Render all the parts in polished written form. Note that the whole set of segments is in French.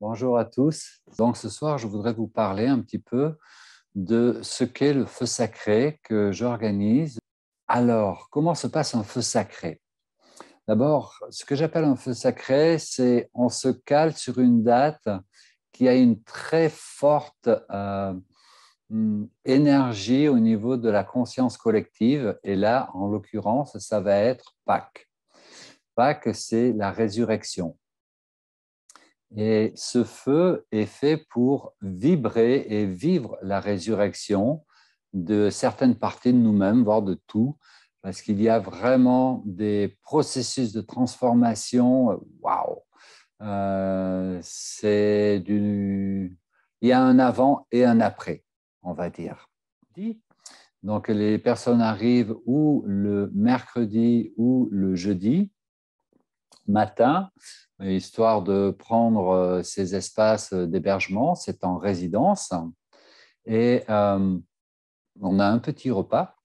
Bonjour à tous. Donc ce soir, je voudrais vous parler un petit peu de ce qu'est le feu sacré que j'organise. Alors, comment se passe un feu sacré? D'abord, ce que j'appelle un feu sacré, c'est on se cale sur une date qui a une très forte énergie au niveau de la conscience collective. Et là, en l'occurrence, ça va être Pâques. Pâques, c'est la résurrection. Et ce feu est fait pour vibrer et vivre la résurrection de certaines parties de nous-mêmes, voire de tout, parce qu'il y a vraiment des processus de transformation. Waouh! Il y a un avant et un après, on va dire. Donc, les personnes arrivent ou le mercredi ou le jeudi matin, histoire de prendre ces espaces d'hébergement. C'est en résidence. Et on a un petit repas.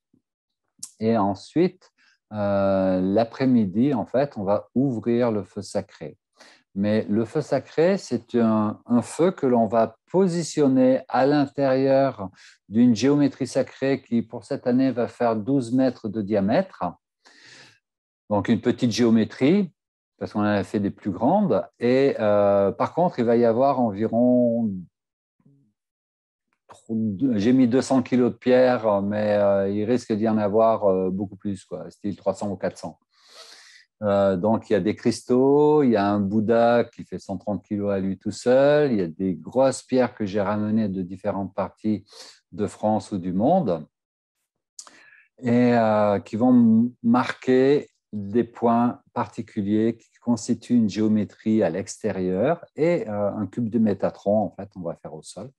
Et ensuite, l'après-midi, en fait, on va ouvrir le feu sacré. Mais le feu sacré, c'est un feu que l'on va positionner à l'intérieur d'une géométrie sacrée qui, pour cette année, va faire 12 mètres de diamètre. Donc, une petite géométrie, parce qu'on en a fait des plus grandes. Et par contre, il va y avoir environ, j'ai mis 200 kilos de pierre, mais il risque d'y en avoir beaucoup plus, quoi, style 300 ou 400. Donc, il y a des cristaux, il y a un Bouddha qui fait 130 kilos à lui tout seul, il y a des grosses pierres que j'ai ramenées de différentes parties de France ou du monde et qui vont marquer des points particuliers qui constituent une géométrie à l'extérieur et un cube de Métatron, en fait, on va faire au sol.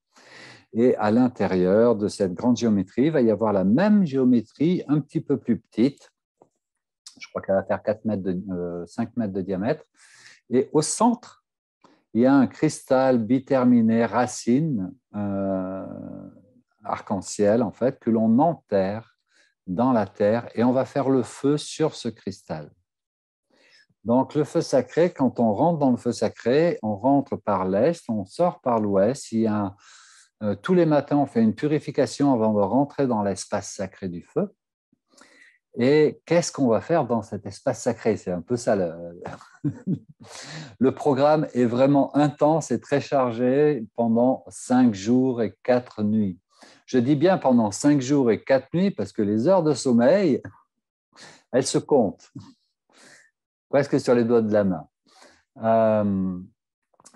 Et à l'intérieur de cette grande géométrie, il va y avoir la même géométrie un petit peu plus petite. Je crois qu'elle va faire 5 mètres de diamètre. Et au centre, il y a un cristal biterminé racine arc-en-ciel, en fait, que l'on enterre dans la terre et on va faire le feu sur ce cristal. Donc, le feu sacré, quand on rentre dans le feu sacré, on rentre par l'est, on sort par l'ouest. Tous les matins, on fait une purification avant de rentrer dans l'espace sacré du feu. Et qu'est-ce qu'on va faire dans cet espace sacré? C'est un peu ça. Le programme est vraiment intense et très chargé pendant 5 jours et 4 nuits. Je dis bien pendant 5 jours et 4 nuits parce que les heures de sommeil, elles se comptent presque sur les doigts de la main.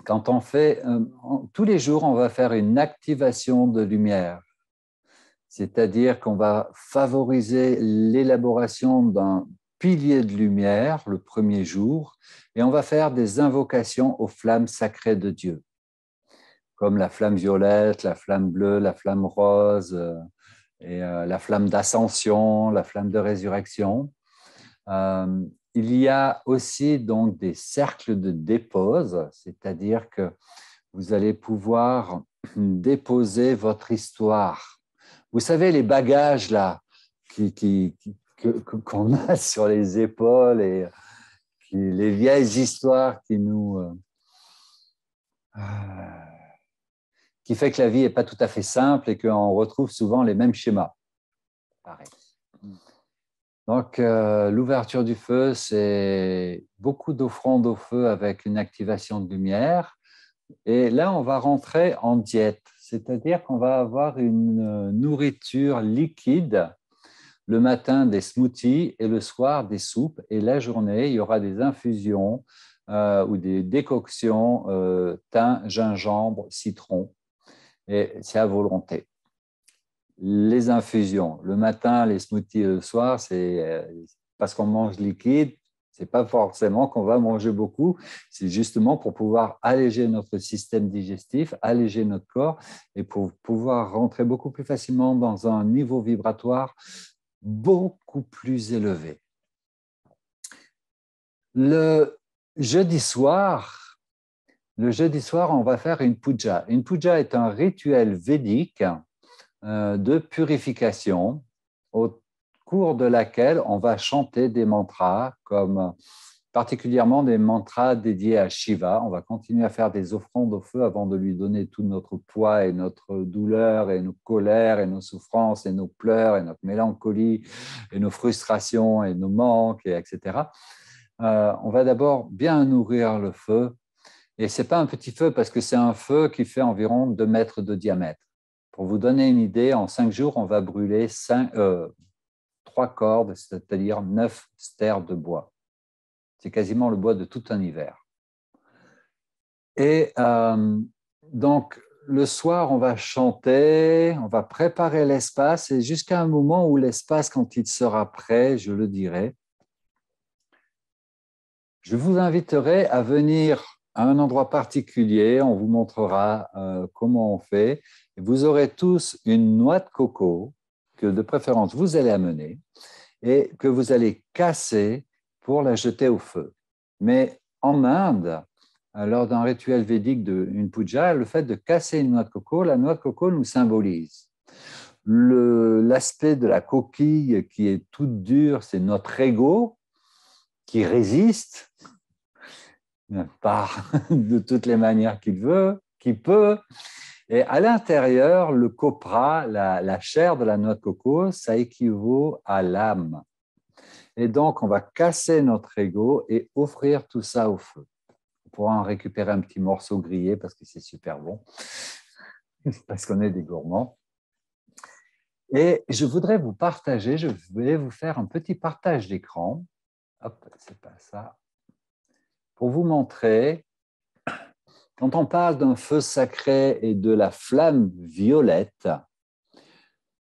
Quand on fait, tous les jours, on va faire une activation de lumière. C'est-à-dire qu'on va favoriser l'élaboration d'un pilier de lumière le premier jour et on va faire des invocations aux flammes sacrées de Dieu, comme la flamme violette, la flamme bleue, la flamme rose, et la flamme d'ascension, la flamme de résurrection. Il y a aussi donc des cercles de dépose, c'est-à-dire que vous allez pouvoir déposer votre histoire. Vous savez, les bagages là qu'on a sur les épaules et les vieilles histoires qui fait que la vie n'est pas tout à fait simple et qu'on retrouve souvent les mêmes schémas. Pareil. Donc, l'ouverture du feu, c'est beaucoup d'offrandes au feu avec une activation de lumière. Et là, on va rentrer en diète, c'est-à-dire qu'on va avoir une nourriture liquide, le matin des smoothies et le soir des soupes. Et la journée, il y aura des infusions ou des décoctions thym, gingembre, citron. Et c'est à volonté. Les infusions, le matin, les smoothies le soir, c'est parce qu'on mange liquide. Ce n'est pas forcément qu'on va manger beaucoup, c'est justement pour pouvoir alléger notre système digestif, alléger notre corps et pour pouvoir rentrer beaucoup plus facilement dans un niveau vibratoire beaucoup plus élevé. Le jeudi soir, on va faire une puja. Une puja est un rituel védique de purification au cours de laquelle on va chanter des mantras comme particulièrement des mantras dédiés à Shiva. On va continuer à faire des offrandes au feu avant de lui donner tout notre poids et notre douleur et nos colères et nos souffrances et nos pleurs et notre mélancolie et nos frustrations et nos manques, etc. On va d'abord bien nourrir le feu. Et ce n'est pas un petit feu parce que c'est un feu qui fait environ 2 mètres de diamètre. Pour vous donner une idée, en 5 jours, on va brûler 3 cordes, c'est-à-dire 9 stères de bois. C'est quasiment le bois de tout un hiver. Et donc, le soir, on va chanter, on va préparer l'espace et jusqu'à un moment où l'espace, quand il sera prêt, je le dirai, je vous inviterai à venir à un endroit particulier, on vous montrera comment on fait. Vous aurez tous une noix de coco que de préférence vous allez amener et que vous allez casser pour la jeter au feu. Mais en Inde, lors d'un rituel védique d'une puja, le fait de casser une noix de coco, la noix de coco nous symbolise. L'aspect de la coquille qui est toute dure, c'est notre ego qui résiste, pas de toutes les manières qu'il veut, qu'il peut. Et à l'intérieur, le copra, la chair de la noix de coco, ça équivaut à l'âme. Et donc, on va casser notre ego et offrir tout ça au feu. On pourra en récupérer un petit morceau grillé parce que c'est super bon, parce qu'on est des gourmands. Et je voudrais vous partager, je vais vous faire un petit partage d'écran. Hop, c'est pas ça. Pour vous montrer, quand on parle d'un feu sacré et de la flamme violette,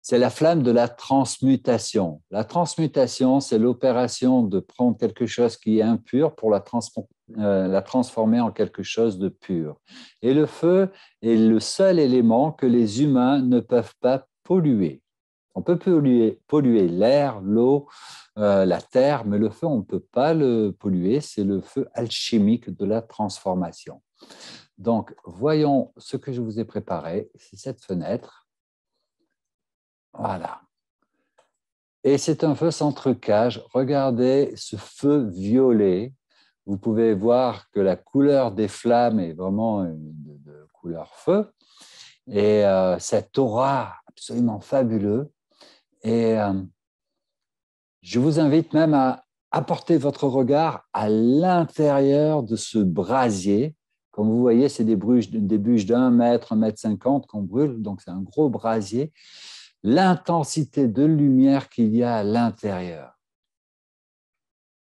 c'est la flamme de la transmutation. La transmutation, c'est l'opération de prendre quelque chose qui est impur pour la transformer en quelque chose de pur. Et le feu est le seul élément que les humains ne peuvent pas polluer. On peut polluer l'air, l'eau, la terre, mais le feu, on ne peut pas le polluer. C'est le feu alchimique de la transformation. Donc, voyons ce que je vous ai préparé. C'est cette fenêtre. Voilà. Et c'est un feu sans trucage. Regardez ce feu violet. Vous pouvez voir que la couleur des flammes est vraiment de couleur feu. Et cette aura absolument fabuleuse. Et je vous invite même à apporter votre regard à l'intérieur de ce brasier. Comme vous voyez, c'est des bûches d'1 mètre, 1,50 m qu'on brûle, donc c'est un gros brasier. L'intensité de lumière qu'il y a à l'intérieur.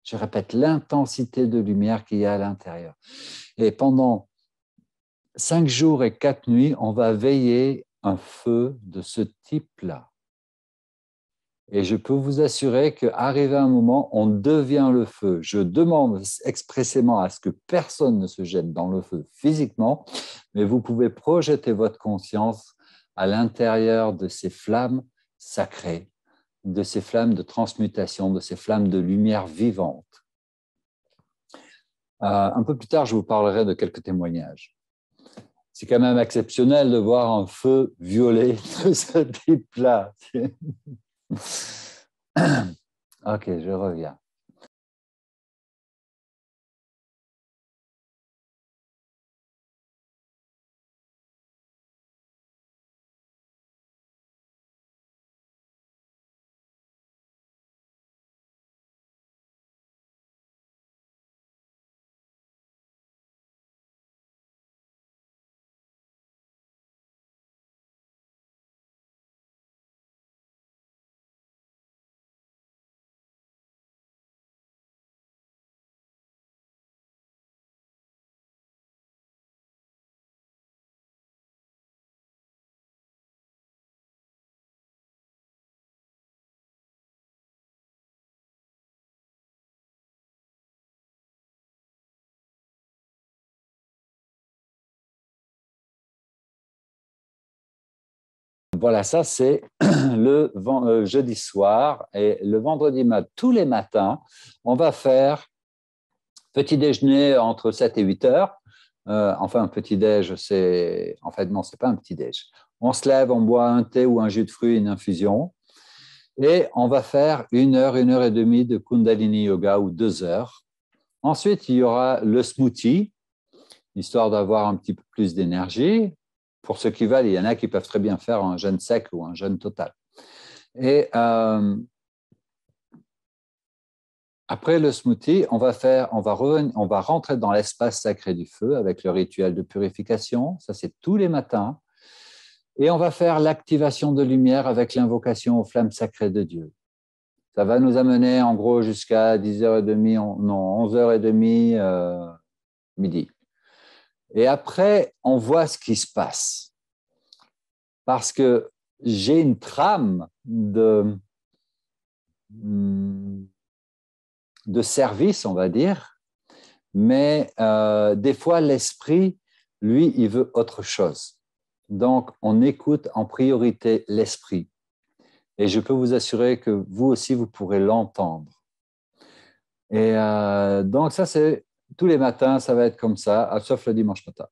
Je répète, l'intensité de lumière qu'il y a à l'intérieur. Et pendant 5 jours et 4 nuits, on va veiller un feu de ce type-là. Et je peux vous assurer qu'arrivé un moment, on devient le feu. Je demande expressément à ce que personne ne se jette dans le feu physiquement, mais vous pouvez projeter votre conscience à l'intérieur de ces flammes sacrées, de ces flammes de transmutation, de ces flammes de lumière vivante. Un peu plus tard, je vous parlerai de quelques témoignages. C'est quand même exceptionnel de voir un feu violet de ce type-là. Ok, je reviens. Voilà, ça c'est le jeudi soir et le vendredi matin, tous les matins, on va faire petit déjeuner entre 7 et 8 heures. Enfin, un petit déj, c'est… En fait, non, ce n'est pas un petit déj. On se lève, on boit un thé ou un jus de fruits, une infusion. Et on va faire 1 heure et demie de Kundalini Yoga ou 2 heures. Ensuite, il y aura le smoothie, histoire d'avoir un petit peu plus d'énergie. Pour ceux qui veulent, il y en a qui peuvent très bien faire un jeûne sec ou un jeûne total. Et après le smoothie, on va rentrer dans l'espace sacré du feu avec le rituel de purification. Ça, c'est tous les matins. Et on va faire l'activation de lumière avec l'invocation aux flammes sacrées de Dieu. Ça va nous amener en gros jusqu'à 10h30, non, 11h30, midi. Et après, on voit ce qui se passe. Parce que j'ai une trame de service, on va dire, mais des fois, l'esprit, lui, il veut autre chose. Donc, on écoute en priorité l'esprit. Et je peux vous assurer que vous aussi, vous pourrez l'entendre. Et donc, ça, c'est tous les matins, ça va être comme ça, sauf le dimanche matin.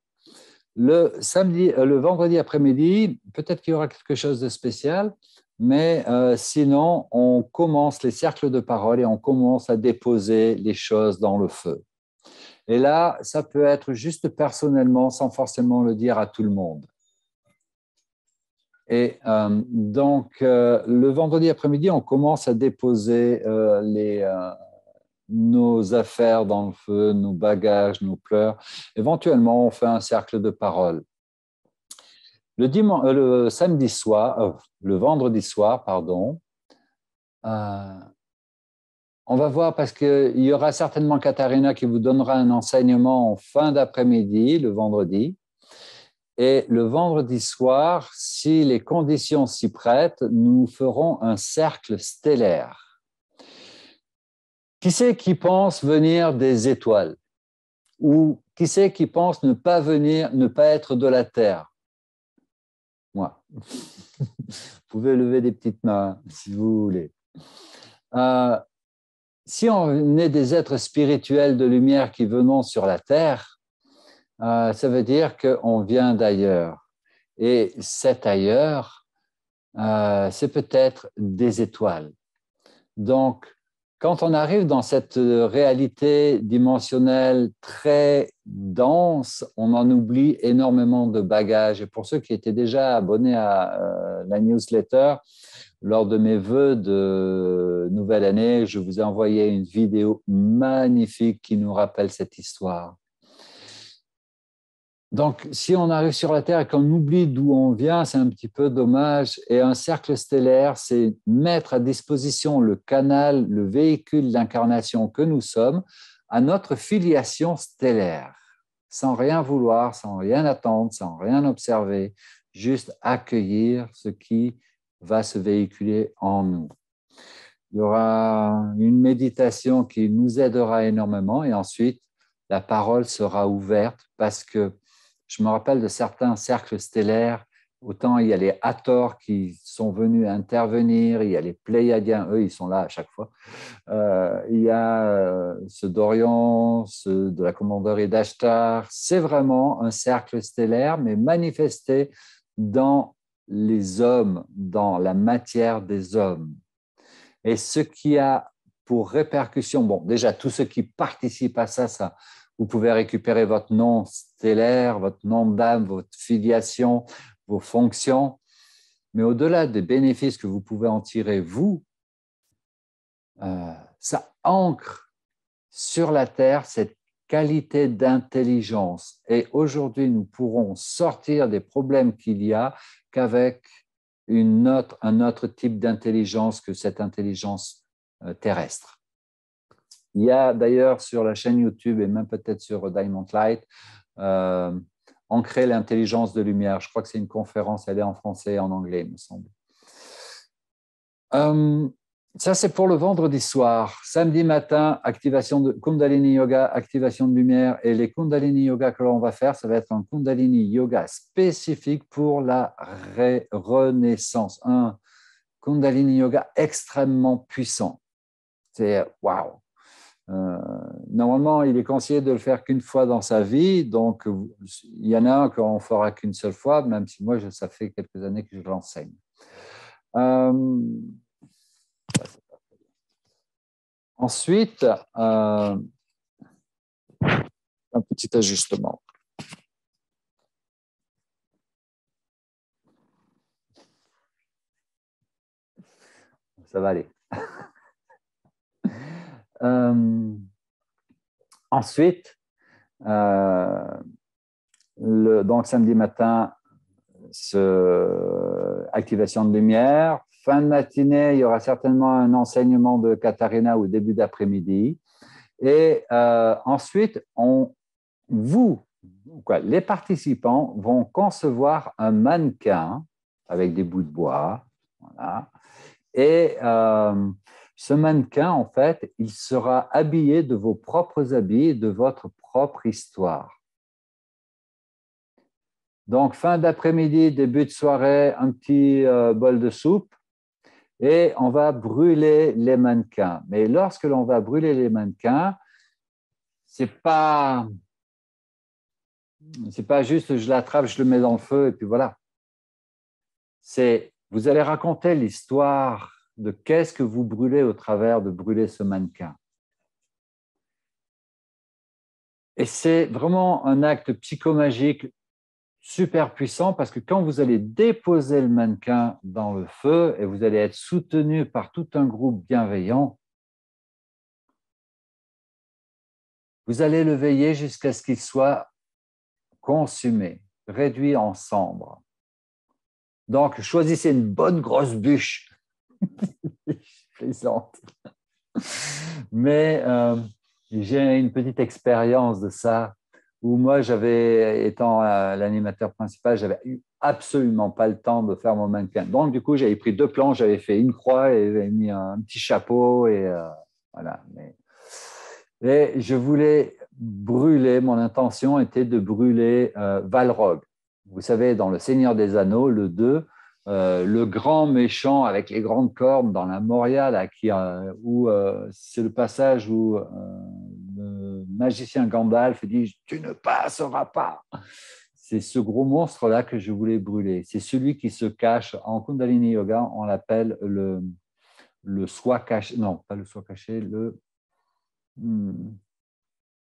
Le vendredi après-midi, peut-être qu'il y aura quelque chose de spécial, mais sinon, on commence les cercles de parole et on commence à déposer les choses dans le feu. Et là, ça peut être juste personnellement, sans forcément le dire à tout le monde. Et donc, le vendredi après-midi, on commence à déposer nos affaires dans le feu, nos bagages, nos pleurs. Éventuellement, on fait un cercle de parole. Le samedi soir, le vendredi soir, pardon, on va voir parce qu'il y aura certainement Katharina qui vous donnera un enseignement en fin d'après-midi, le vendredi. Et le vendredi soir, si les conditions s'y prêtent, nous ferons un cercle stellaire. Qui c'est qui pense venir des étoiles? Ou qui c'est qui pense ne pas venir, ne pas être de la Terre? Moi. Vous pouvez lever des petites mains si vous voulez. Si on est des êtres spirituels de lumière qui venons sur la Terre, ça veut dire qu'on vient d'ailleurs. Et cet ailleurs, c'est peut-être des étoiles. Donc, quand on arrive dans cette réalité dimensionnelle très dense, on en oublie énormément de bagages. Et pour ceux qui étaient déjà abonnés à la newsletter, lors de mes vœux de nouvelle année, je vous ai envoyé une vidéo magnifique qui nous rappelle cette histoire. Donc, si on arrive sur la Terre et qu'on oublie d'où on vient, c'est un petit peu dommage. Et un cercle stellaire, c'est mettre à disposition le canal, le véhicule d'incarnation que nous sommes à notre filiation stellaire, sans rien vouloir, sans rien attendre, sans rien observer, juste accueillir ce qui va se véhiculer en nous. Il y aura une méditation qui nous aidera énormément et ensuite, la parole sera ouverte parce que je me rappelle de certains cercles stellaires, autant il y a les Hathors qui sont venus intervenir, il y a les Pléiadiens, eux, ils sont là à chaque fois. Il y a ceux d'Orion, ceux de la commanderie d'Ashtar. C'est vraiment un cercle stellaire, mais manifesté dans les hommes, dans la matière des hommes. Et ce qui a pour répercussion, bon, déjà, tous ceux qui participent à ça, vous pouvez récupérer votre nom stellaire, votre nom d'âme, votre filiation, vos fonctions. Mais au-delà des bénéfices que vous pouvez en tirer, vous, ça ancre sur la Terre cette qualité d'intelligence. Et aujourd'hui, nous pourrons sortir des problèmes qu'il y a qu'avec un autre type d'intelligence que cette intelligence terrestre. Il y a d'ailleurs sur la chaîne YouTube et même peut-être sur Diamond Light, Ancrer l'intelligence de lumière. Je crois que c'est une conférence, elle est en français et en anglais, il me semble. Ça, c'est pour le vendredi soir. Samedi matin, activation de Kundalini Yoga, activation de lumière. Et les Kundalini Yoga que l'on va faire, ça va être un Kundalini Yoga spécifique pour la renaissance. Un Kundalini Yoga extrêmement puissant. C'est waouh! Normalement, il est conseillé de le faire qu'une fois dans sa vie. Donc, il y en a un qu'on ne fera qu'une seule fois, même si moi, ça fait quelques années que je l'enseigne. Ensuite, Un petit ajustement. Ça va aller. Ensuite, donc samedi matin, activation de lumière. Fin de matinée, il y aura certainement un enseignement de Katharina au début d'après-midi. Et ensuite, les participants vont concevoir un mannequin avec des bouts de bois. Voilà. Et ce mannequin, en fait, il sera habillé de vos propres habits et de votre propre histoire. Donc, fin d'après-midi, début de soirée, un petit bol de soupe et on va brûler les mannequins. Mais lorsque l'on va brûler les mannequins, c'est pas juste je l'attrape, je le mets dans le feu et puis voilà. Vous allez raconter l'histoire de qu'est-ce que vous brûlez au travers de brûler ce mannequin. Et c'est vraiment un acte psychomagique super puissant parce que quand vous allez déposer le mannequin dans le feu et vous allez être soutenu par tout un groupe bienveillant, vous allez le veiller jusqu'à ce qu'il soit consumé, réduit en cendres. Donc, choisissez une bonne grosse bûche. Je plaisante. Mais j'ai une petite expérience de ça où moi, étant l'animateur principal, j'avais eu absolument pas le temps de faire mon mannequin. Donc, du coup, j'avais pris 2 planches, j'avais fait une croix et j'avais mis un petit chapeau et voilà. Et je voulais brûler, mon intention était de brûler Balrog. Vous savez, dans Le Seigneur des Anneaux, le 2, le grand méchant avec les grandes cornes dans la Moria, là, c'est le passage où le magicien Gandalf dit « Tu ne passeras pas ». C'est ce gros monstre-là que je voulais brûler. C'est celui qui se cache. En Kundalini Yoga, on l'appelle le soi caché. Non, pas le soi caché,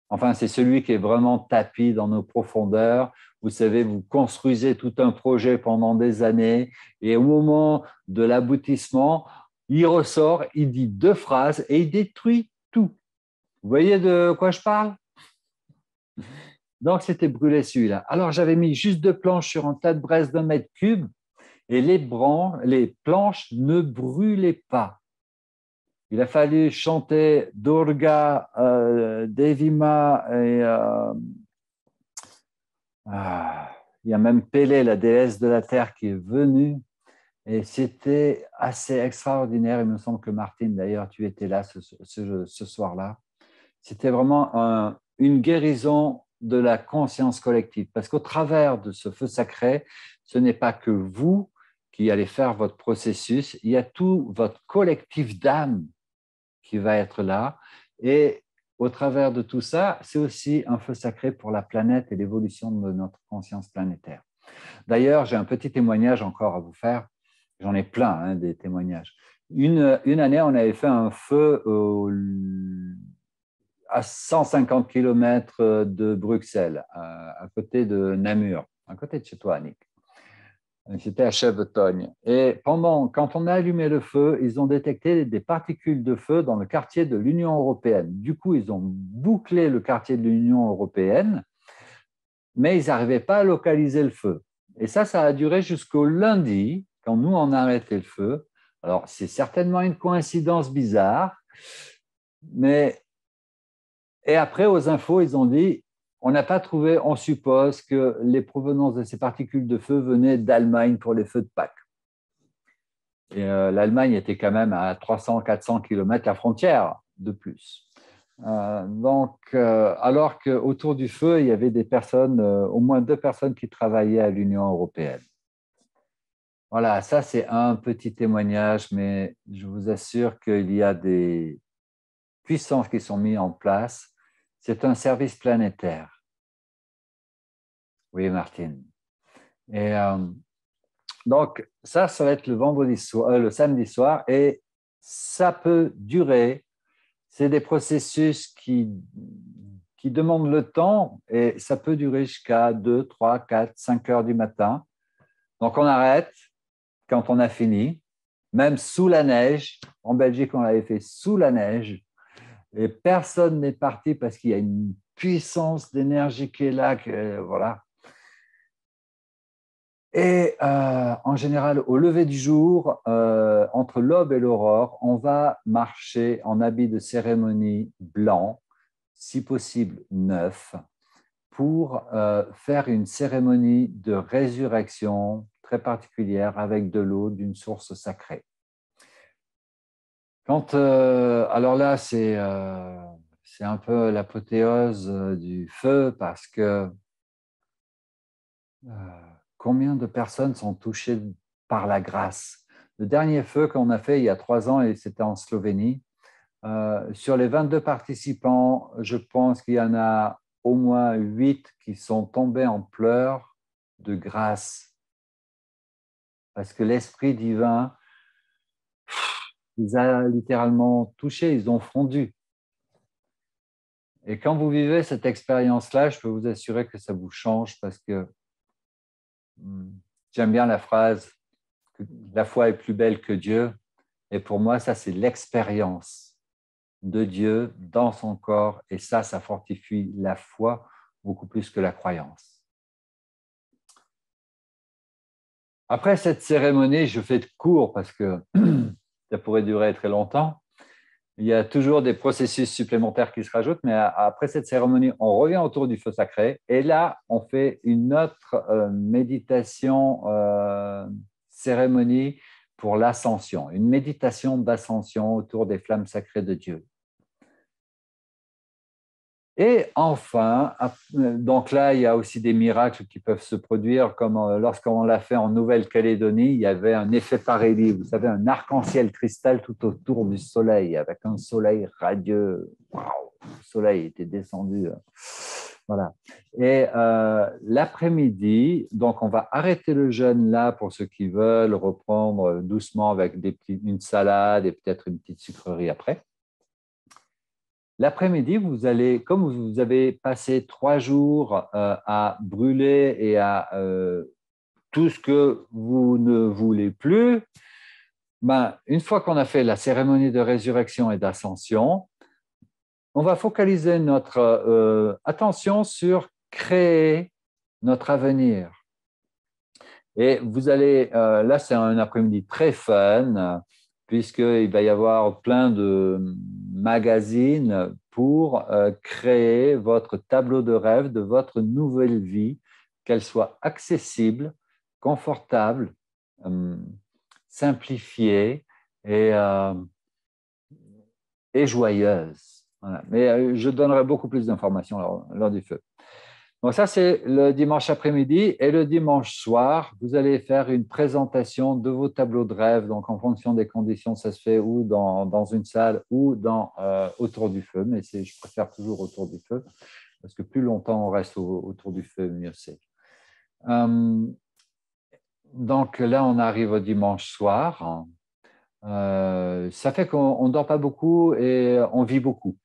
Enfin, c'est celui qui est vraiment tapi dans nos profondeurs. Vous savez, vous construisez tout un projet pendant des années et au moment de l'aboutissement, il ressort, il dit 2 phrases et il détruit tout. Vous voyez de quoi je parle? Donc, c'était brûlé celui-là. Alors, j'avais mis juste 2 planches sur un tas de braise d'1 mètre cube et les planches ne brûlaient pas. Il a fallu chanter Durga, Devima et il y a même Pélé, la déesse de la terre, qui est venue. Et c'était assez extraordinaire. Il me semble que Martine, d'ailleurs, tu étais là ce soir-là. C'était vraiment une guérison de la conscience collective. Parce qu'au travers de ce feu sacré, ce n'est pas que vous qui allez faire votre processus, il y a tout votre collectif d'âme qui va être là. Et au travers de tout ça, c'est aussi un feu sacré pour la planète et l'évolution de notre conscience planétaire. D'ailleurs, j'ai un petit témoignage encore à vous faire. J'en ai plein, des témoignages. Une année, on avait fait un feu à 150 km de Bruxelles, à côté de Namur, à côté de chez toi, Annick. C'était à Chevetogne. Et quand on a allumé le feu, ils ont détecté des particules de feu dans le quartier de l'Union européenne. Du coup, ils ont bouclé le quartier de l'Union européenne, mais ils n'arrivaient pas à localiser le feu. Et ça a duré jusqu'au lundi, quand nous, on a arrêté le feu. Alors, c'est certainement une coïncidence bizarre, mais... Et après, aux infos, ils ont dit, on n'a pas trouvé, on suppose que les provenances de ces particules de feu venaient d'Allemagne pour les feux de Pâques. Et l'Allemagne était quand même à 300-400 km la frontière de plus. Alors qu'autour du feu, il y avait des personnes, au moins 2 personnes qui travaillaient à l'Union européenne. Voilà, ça c'est un petit témoignage, mais je vous assure qu'il y a des puissances qui sont mises en place. C'est un service planétaire. Oui, Martine. Et donc, ça va être le samedi soir, et ça peut durer. C'est des processus qui qui demande le temps et ça peut durer jusqu'à 2, 3, 4, 5 heures du matin. Donc, on arrête quand on a fini, même sous la neige. En Belgique, on l'avait fait sous la neige et personne n'est parti parce qu'il y a une puissance d'énergie qui est là. Voilà. Et en général, au lever du jour, entre l'aube et l'aurore, on va marcher en habit de cérémonie blanc, si possible neuf, pour faire une cérémonie de résurrection très particulière avec de l'eau d'une source sacrée. Alors là, c'est un peu l'apothéose du feu parce que combien de personnes sont touchées par la grâce? Le dernier feu qu'on a fait il y a 3 ans, et c'était en Slovénie, sur les 22 participants, je pense qu'il y en a au moins 8 qui sont tombés en pleurs de grâce. Parce que l'Esprit divin les a littéralement touchés, ils ont fondu. Et quand vous vivez cette expérience-là, je peux vous assurer que ça vous change parce que j'aime bien la phrase que la foi est plus belle que Dieu. Et pour moi, ça, c'est l'expérience de Dieu dans son corps. Et ça fortifie la foi beaucoup plus que la croyance. Après cette cérémonie, je fais de court parce que ça pourrait durer très longtemps. Il y a toujours des processus supplémentaires qui se rajoutent, mais après cette cérémonie, on revient autour du feu sacré et là, on fait une autre méditation, cérémonie pour l'ascension, une méditation d'ascension autour des flammes sacrées de Dieu. Et enfin, donc là, il y a aussi des miracles qui peuvent se produire, comme lorsqu'on l'a fait en Nouvelle-Calédonie, il y avait un effet parélie, vous savez, un arc-en-ciel cristal tout autour du soleil, avec un soleil radieux. Waouh, le soleil était descendu. Voilà. Et l'après-midi, donc on va arrêter le jeûne là pour ceux qui veulent reprendre doucement avec une salade et peut-être une petite sucrerie après. L'après-midi, vous allez, comme vous avez passé 3 jours à brûler et à tout ce que vous ne voulez plus, une fois qu'on a fait la cérémonie de résurrection et d'ascension, on va focaliser notre attention sur créer notre avenir. Et vous allez, là c'est un après-midi très fun, puisqu'il va y avoir plein de magazines pour créer votre tableau de rêve de votre nouvelle vie, qu'elle soit accessible, confortable, simplifiée et joyeuse. Voilà. Mais je donnerai beaucoup plus d'informations lors du feu. Donc ça, c'est le dimanche après-midi. Et le dimanche soir, vous allez faire une présentation de vos tableaux de rêve. Donc, en fonction des conditions, ça se fait ou dans une salle ou autour du feu. Mais je préfère toujours autour du feu parce que plus longtemps on reste autour du feu, mieux c'est. Donc là, on arrive au dimanche soir. Ça fait qu'on ne dort pas beaucoup et on vit beaucoup.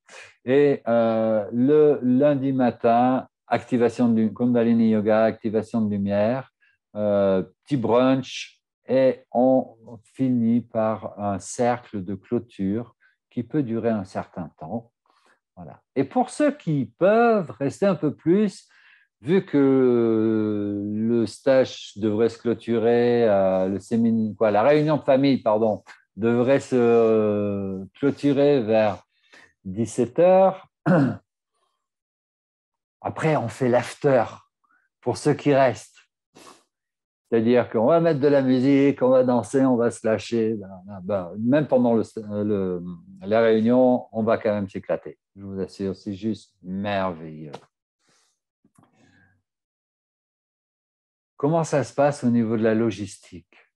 Et le lundi matin, activation du Kundalini Yoga, activation de lumière, petit brunch et on finit par un cercle de clôture qui peut durer un certain temps. Voilà. Et pour ceux qui peuvent rester un peu plus, vu que le stage devrait se clôturer, la réunion de famille, pardon, devrait se clôturer vers 17 heures. Après, on fait l'after pour ceux qui restent. C'est-à-dire qu'on va mettre de la musique, on va danser, on va se lâcher. Même pendant la réunion, on va quand même s'éclater. Je vous assure, c'est juste merveilleux. Comment ça se passe au niveau de la logistique?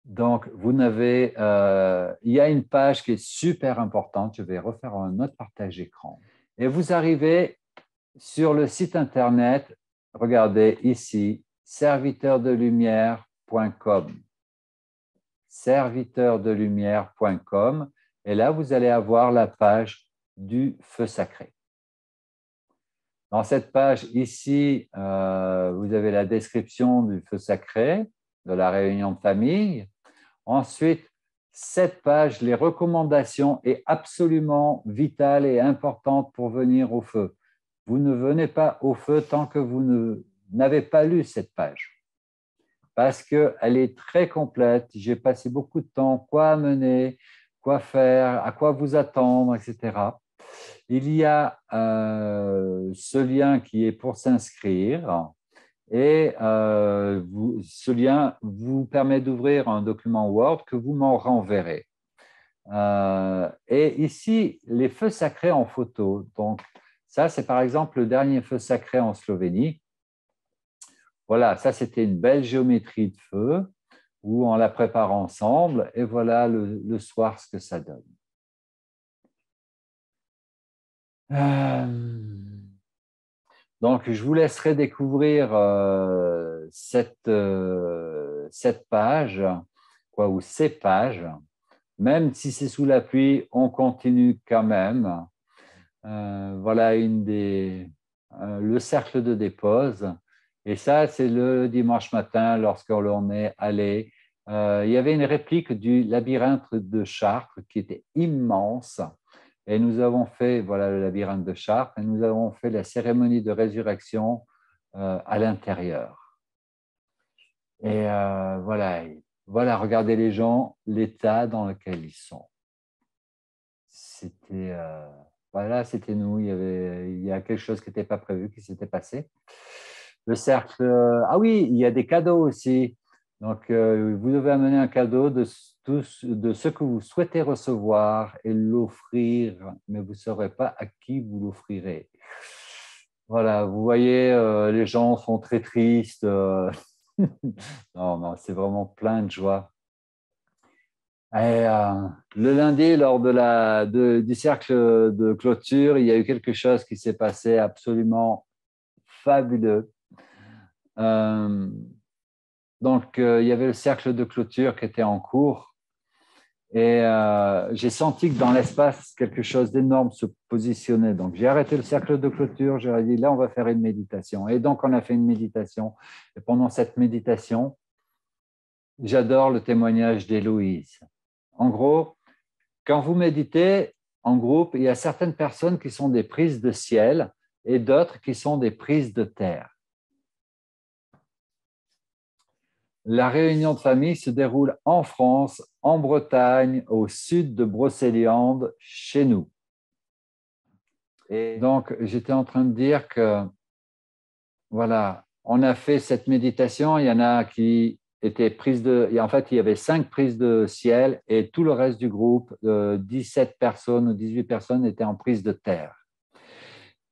Donc, il y a une page qui est super importante. Je vais refaire un autre partage d'écran. Et vous arrivez sur le site internet, regardez ici, serviteurdelumière.com. Serviteurdelumière.com. Et là, vous allez avoir la page du feu sacré. Dans cette page ici, vous avez la description du feu sacré, de la réunion de famille. Ensuite, cette page, les recommandations, est absolument vitale et importante pour venir au feu. Vous ne venez pas au feu tant que vous n'avez pas lu cette page, parce qu'elle est très complète. J'ai passé beaucoup de temps, quoi amener, quoi faire, à quoi vous attendre, etc. Il y a ce lien qui est pour s'inscrire et ce lien vous permet d'ouvrir un document Word que vous m'en renverrez. Et ici, les feux sacrés en photo. Donc, ça, c'est par exemple le dernier feu sacré en Slovénie. Voilà, ça, c'était une belle géométrie de feu où on la prépare ensemble et voilà le soir ce que ça donne. Donc, je vous laisserai découvrir cette page, quoi, ou ces pages. Même si c'est sous la pluie, on continue quand même. Voilà le cercle de dépose. Et ça, c'est le dimanche matin lorsque l'on est allé. Il y avait une réplique du labyrinthe de Chartres qui était immense. Et nous avons fait, voilà le labyrinthe de Chartres, et nous avons fait la cérémonie de résurrection à l'intérieur. Et voilà, regardez les gens, l'état dans lequel ils sont. C'était nous. Il y a quelque chose qui n'était pas prévu, qui s'était passé. Le cercle, ah oui, il y a des cadeaux aussi. Donc, vous devez amener un cadeau de ce que vous souhaitez recevoir et l'offrir, mais vous ne saurez pas à qui vous l'offrirez. Voilà, vous voyez, les gens sont très tristes. Non, c'est vraiment plein de joie. Et, le lundi, lors du cercle de clôture, il y a eu quelque chose qui s'est passé absolument fabuleux. Donc, il y avait le cercle de clôture qui était en cours et j'ai senti que dans l'espace, quelque chose d'énorme se positionnait. Donc, j'ai arrêté le cercle de clôture, j'ai dit, là, on va faire une méditation. Et donc, on a fait une méditation. Et pendant cette méditation, j'adore le témoignage d'Héloïse. En gros, quand vous méditez en groupe, il y a certaines personnes qui sont des prises de ciel et d'autres qui sont des prises de terre. La réunion de famille se déroule en France, en Bretagne, au sud de Brocéliande, chez nous. Et donc, j'étais en train de dire que, voilà, on a fait cette méditation, il y en a qui étaient prises de... En fait, il y avait 5 prises de ciel et tout le reste du groupe, 17 personnes ou 18 personnes étaient en prise de terre.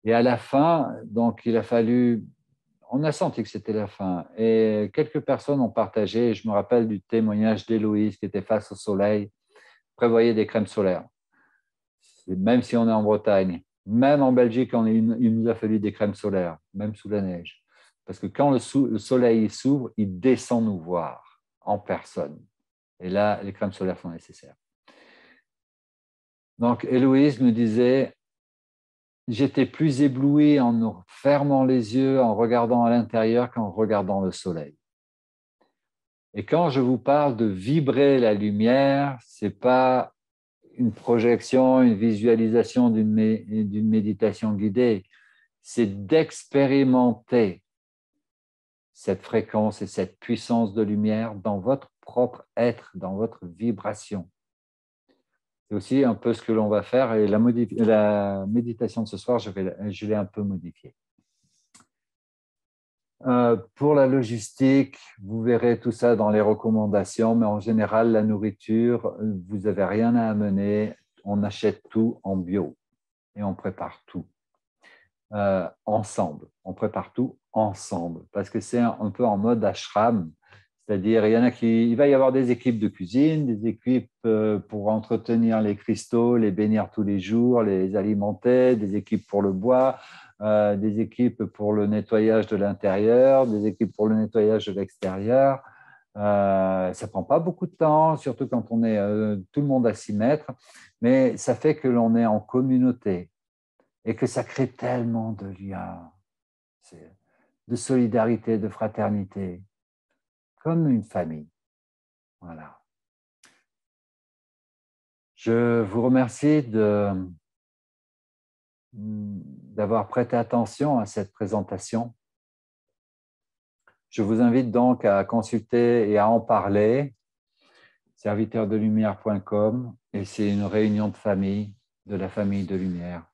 Et à la fin, donc, il a fallu... On a senti que c'était la fin. Et quelques personnes ont partagé, je me rappelle du témoignage d'Héloïse qui était face au soleil, prévoyait des crèmes solaires. Même si on est en Bretagne, même en Belgique, il nous a fallu des crèmes solaires, même sous la neige. Parce que quand le soleil s'ouvre, il descend nous voir en personne. Et là, les crèmes solaires sont nécessaires. Donc, Héloïse me disait, j'étais plus ébloui en fermant les yeux, en regardant à l'intérieur qu'en regardant le soleil. Et quand je vous parle de vibrer la lumière, ce n'est pas une projection, une visualisation d'une méditation guidée, c'est d'expérimenter cette fréquence et cette puissance de lumière dans votre propre être, dans votre vibration. C'est aussi un peu ce que l'on va faire et la méditation de ce soir, je l'ai un peu modifiée. Pour la logistique, vous verrez tout ça dans les recommandations, mais en général, la nourriture, vous n'avez rien à amener. On achète tout en bio et on prépare tout ensemble. On prépare tout ensemble parce que c'est un peu en mode ashram. C'est-à-dire, il va y avoir des équipes de cuisine, des équipes pour entretenir les cristaux, les bénir tous les jours, les alimenter, des équipes pour le bois, des équipes pour le nettoyage de l'intérieur, des équipes pour le nettoyage de l'extérieur. Ça ne prend pas beaucoup de temps, surtout quand on est tout le monde à s'y mettre, mais ça fait que l'on est en communauté. et que ça crée tellement de liens, de solidarité, de fraternité, comme une famille. Voilà. Je vous remercie d'avoir prêté attention à cette présentation. Je vous invite donc à consulter et à en parler, serviteurdelumière.com, et c'est une réunion de famille, de la famille de lumière.